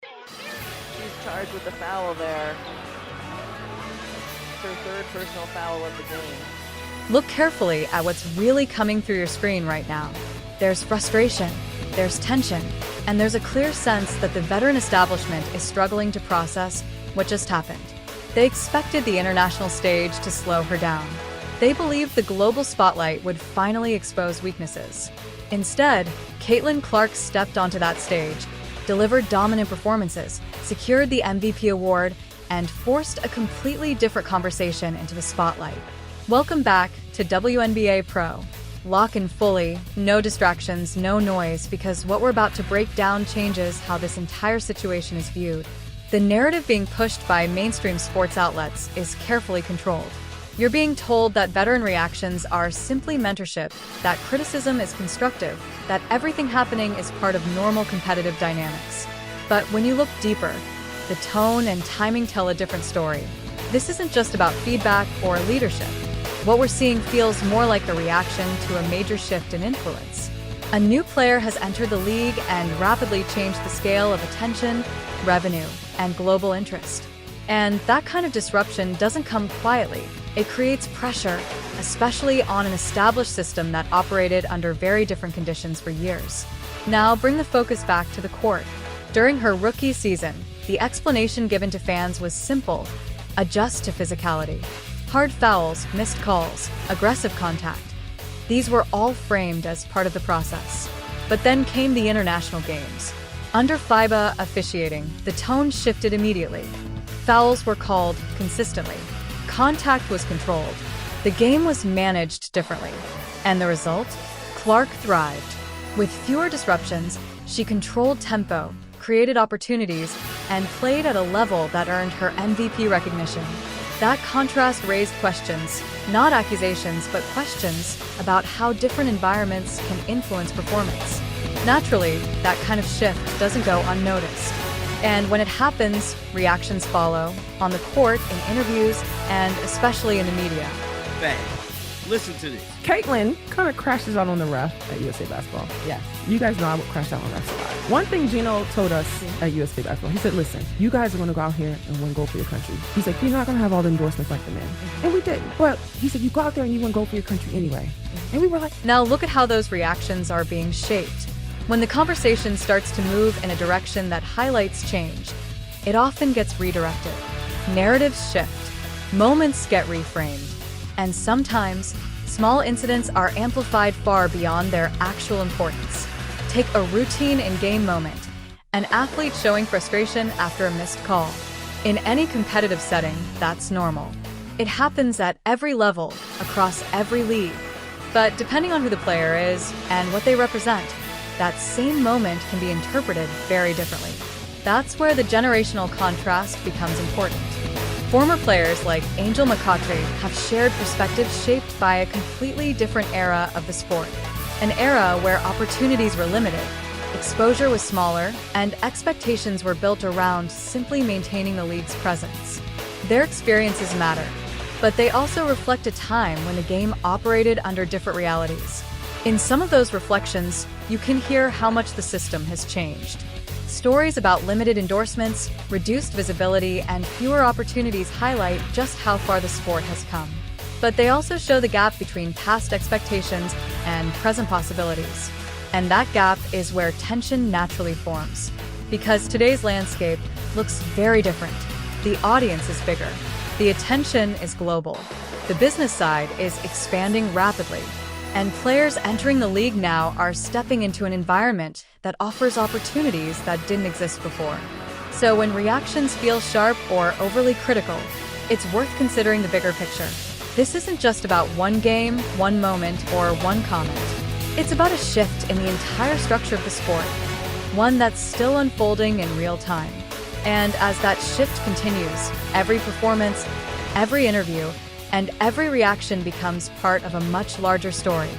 She's charged with the foul there. It's her third personal foul of the game. Look carefully at what's really coming through your screen right now. There's frustration, there's tension, and there's a clear sense that the veteran establishment is struggling to process what just happened. They expected the international stage to slow her down. They believed the global spotlight would finally expose weaknesses. Instead, Caitlin Clark stepped onto that stage, delivered dominant performances, secured the MVP award, and forced a completely different conversation into the spotlight. Welcome back to WNBA Pro. Lock in fully, no distractions, no noise, because what we're about to break down changes how this entire situation is viewed. The narrative being pushed by mainstream sports outlets is carefully controlled. You're being told that veteran reactions are simply mentorship, that criticism is constructive, that everything happening is part of normal competitive dynamics. But when you look deeper, the tone and timing tell a different story. This isn't just about feedback or leadership. What we're seeing feels more like a reaction to a major shift in influence. A new player has entered the league and rapidly changed the scale of attention, revenue, and global interest. And that kind of disruption doesn't come quietly. It creates pressure, especially on an established system that operated under very different conditions for years. Now bring the focus back to the court. During her rookie season, the explanation given to fans was simple: adjust to physicality. Hard fouls, missed calls, aggressive contact. These were all framed as part of the process. But then came the international games. Under FIBA officiating, the tone shifted immediately. Fouls were called consistently. Contact was controlled. The game was managed differently. And the result? Clark thrived. With fewer disruptions, she controlled tempo, created opportunities, and played at a level that earned her MVP recognition. That contrast raised questions, not accusations, but questions about how different environments can influence performance. Naturally, that kind of shift doesn't go unnoticed. And when it happens, reactions follow, on the court, in interviews, and especially in the media. Bang. Listen to this. Caitlin kind of crashes out on the ref at USA Basketball. Yes. You guys know I would crash out on refs a lot. One thing Gino told us at USA Basketball, he said, listen, you guys are going to go out here and win gold for your country. He's like, you're not going to have all the endorsements like the men. And we didn't. But he said, you go out there and you win gold for your country anyway. And we were like... Now look at how those reactions are being shaped. When the conversation starts to move in a direction that highlights change, it often gets redirected. Narratives shift. Moments get reframed. And sometimes, small incidents are amplified far beyond their actual importance. Take a routine in-game moment, an athlete showing frustration after a missed call. In any competitive setting, that's normal. It happens at every level, across every league. But depending on who the player is and what they represent, that same moment can be interpreted very differently. That's where the generational contrast becomes important. Former players like Angel McCoughtry have shared perspectives shaped by a completely different era of the sport. An era where opportunities were limited, exposure was smaller, and expectations were built around simply maintaining the league's presence. Their experiences matter, but they also reflect a time when the game operated under different realities. In some of those reflections, you can hear how much the system has changed. Stories about limited endorsements, reduced visibility, and fewer opportunities highlight just how far the sport has come. But they also show the gap between past expectations and present possibilities. And that gap is where tension naturally forms. Because today's landscape looks very different. The audience is bigger. The attention is global. The business side is expanding rapidly. And players entering the league now are stepping into an environment that offers opportunities that didn't exist before. So when reactions feel sharp or overly critical, it's worth considering the bigger picture. This isn't just about one game, one moment, or one comment. It's about a shift in the entire structure of the sport, one that's still unfolding in real time. And as that shift continues, every performance, every interview, and every reaction becomes part of a much larger story.